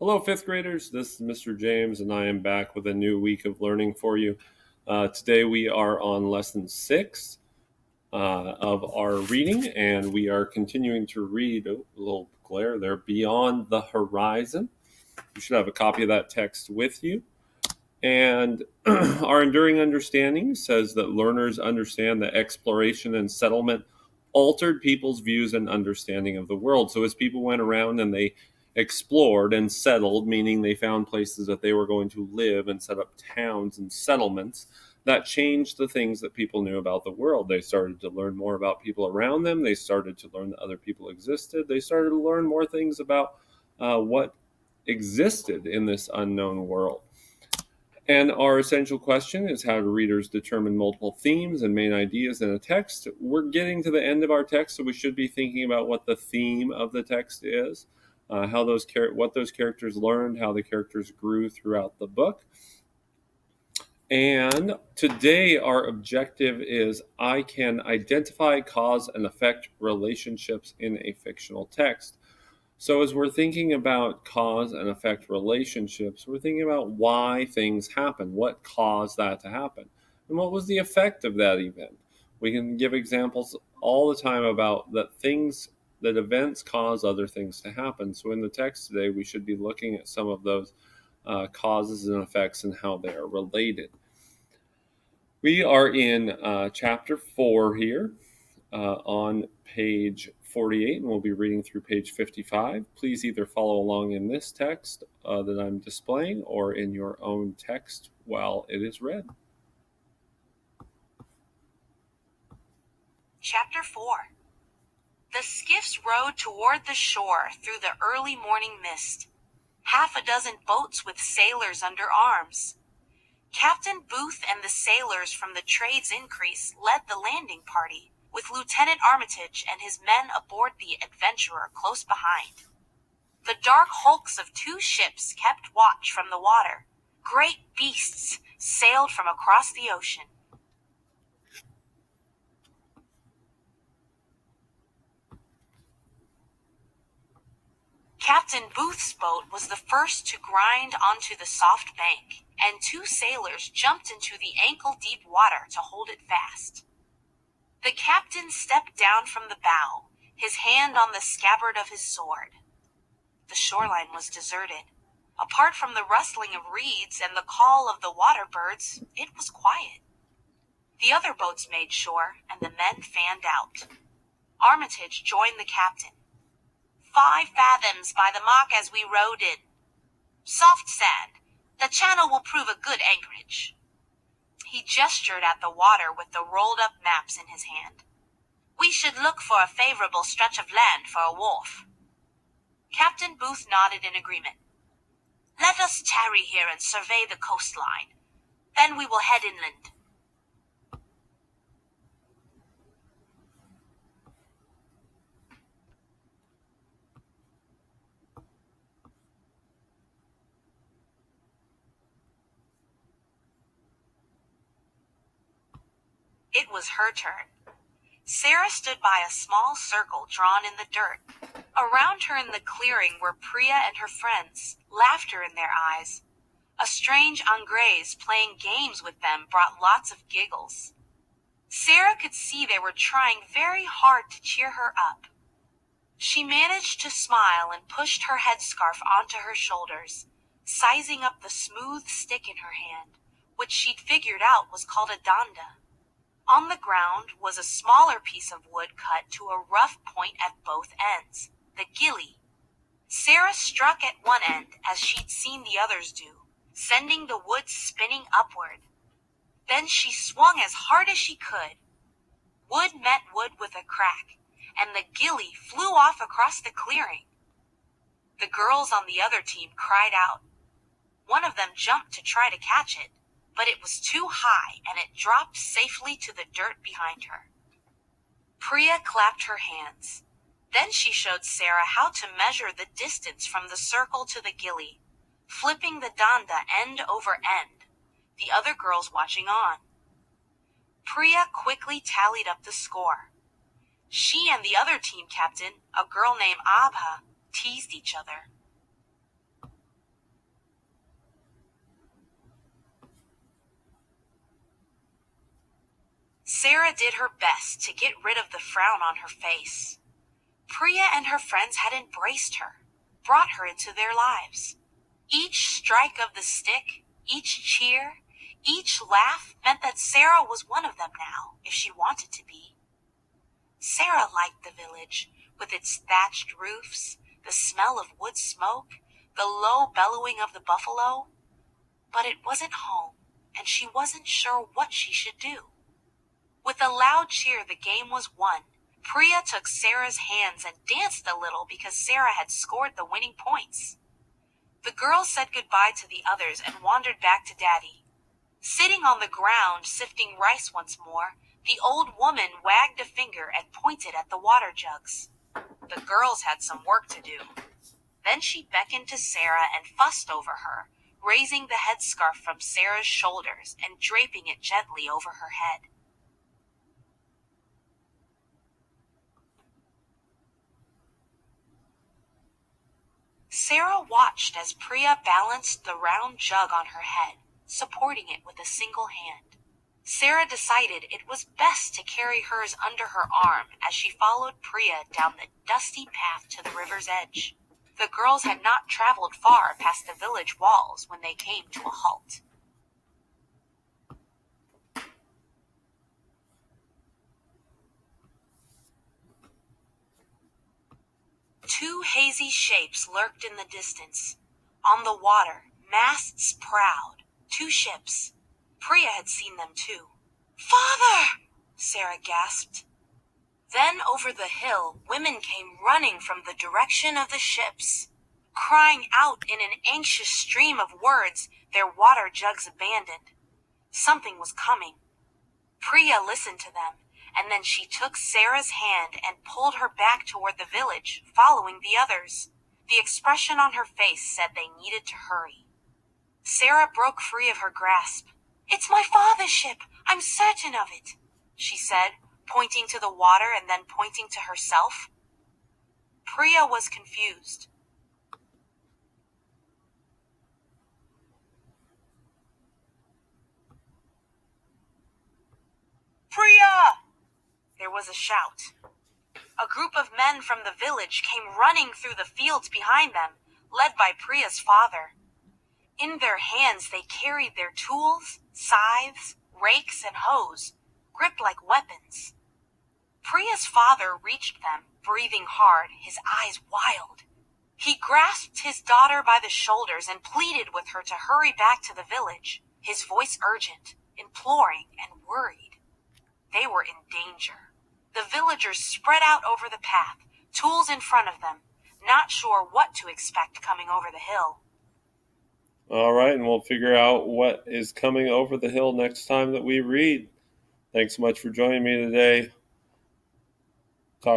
Hello, fifth graders. This is Mr. James, and I am back with a new week of learning for you. Today we are on lesson 6 of our reading, and we are continuing to read, a little glare there, Beyond the Horizon. You should have a copy of that text with you. And our enduring understanding says that learners understand that exploration and settlement altered people's views and understanding of the world. So as people went around and they explored and settled, meaning they found places that they were going to live and set up towns and settlements, that changed the things that people knew about the world. They started to learn more about people around them. They started to learn that other people existed. They started to learn more things about what existed in this unknown world. And our essential question is, how do readers determine multiple themes and main ideas in a text? We're getting to the end of our text, so we should be thinking about what the theme of the text is, what those characters learned, how the characters grew throughout the book. And today our objective is, I can identify cause and effect relationships in a fictional text. So as we're thinking about cause and effect relationships, we're thinking about why things happen, what caused that to happen, and what was the effect of that event. We can give examples all the time about that events cause other things to happen. So in the text today, we should be looking at some of those causes and effects and how they are related. We are in chapter 4 here on page 48, and we'll be reading through page 55. Please either follow along in this text that I'm displaying or in your own text while it is read. Chapter 4. The skiffs rowed toward the shore through the early morning mist. Half a dozen boats with sailors under arms. Captain Booth and the sailors from the Trade's Increase led the landing party, with Lieutenant Armitage and his men aboard the Adventurer close behind. The dark hulks of 2 ships kept watch from the water. Great beasts sailed from across the ocean. Captain Booth's boat was the first to grind onto the soft bank, and 2 sailors jumped into the ankle-deep water to hold it fast. The captain stepped down from the bow, his hand on the scabbard of his sword. The shoreline was deserted. Apart from the rustling of reeds and the call of the water birds, it was quiet. The other boats made shore, and the men fanned out. Armitage joined the captain. 5 fathoms by the mark as we rowed in. Soft sand. The channel will prove a good anchorage. He gestured at the water with the rolled-up maps in his hand. We should look for a favorable stretch of land for a wharf. Captain Booth nodded in agreement. Let us tarry here and survey the coastline. Then we will head inland. It was her turn. Sarah stood by a small circle drawn in the dirt. Around her in the clearing were Priya and her friends, laughter in their eyes. A strange Anglaise playing games with them brought lots of giggles. Sarah could see they were trying very hard to cheer her up. She managed to smile and pushed her headscarf onto her shoulders, sizing up the smooth stick in her hand, which she'd figured out was called a danda. On the ground was a smaller piece of wood cut to a rough point at both ends, the gilly. Sarah struck at one end as she'd seen the others do, sending the wood spinning upward. Then she swung as hard as she could. Wood met wood with a crack, and the gilly flew off across the clearing. The girls on the other team cried out. One of them jumped to try to catch it, but it was too high and it dropped safely to the dirt behind her. Priya clapped her hands. Then she showed Sarah how to measure the distance from the circle to the gilly, flipping the danda end over end, the other girls watching on. Priya quickly tallied up the score. She and the other team captain, a girl named Abha, teased each other. Sarah did her best to get rid of the frown on her face. Priya and her friends had embraced her, brought her into their lives. Each strike of the stick, each cheer, each laugh meant that Sarah was one of them now, if she wanted to be. Sarah liked the village, with its thatched roofs, the smell of wood smoke, the low bellowing of the buffalo. But it wasn't home, and she wasn't sure what she should do. With a loud cheer, the game was won. Priya took Sarah's hands and danced a little because Sarah had scored the winning points. The girls said goodbye to the others and wandered back to Daddy. Sitting on the ground, sifting rice once more, the old woman wagged a finger and pointed at the water jugs. The girls had some work to do. Then she beckoned to Sarah and fussed over her, raising the headscarf from Sarah's shoulders and draping it gently over her head. Sarah watched as Priya balanced the round jug on her head, supporting it with a single hand. Sarah decided it was best to carry hers under her arm as she followed Priya down the dusty path to the river's edge. The girls had not traveled far past the village walls when they came to a halt. Two hazy shapes lurked in the distance. On the water, masts proud, two ships. Priya had seen them too. "Father!" Sarah gasped. Then over the hill, women came running from the direction of the ships, crying out in an anxious stream of words, their water jugs abandoned. Something was coming. Priya listened to them, and then she took Sarah's hand and pulled her back toward the village, following the others. The expression on her face said they needed to hurry. Sarah broke free of her grasp. "It's my father's ship, I'm certain of it," she said, pointing to the water and then pointing to herself. Priya was confused. "Priya!" There was a shout. A group of men from the village came running through the fields behind them, led by Priya's father. In their hands they carried their tools, scythes, rakes, and hoes, gripped like weapons. Priya's father reached them, breathing hard, his eyes wild. He grasped his daughter by the shoulders and pleaded with her to hurry back to the village, his voice urgent, imploring, and worried. They were in danger. The villagers spread out over the path, tools in front of them, not sure what to expect coming over the hill. All right, and we'll figure out what is coming over the hill next time that we read. Thanks so much for joining me today.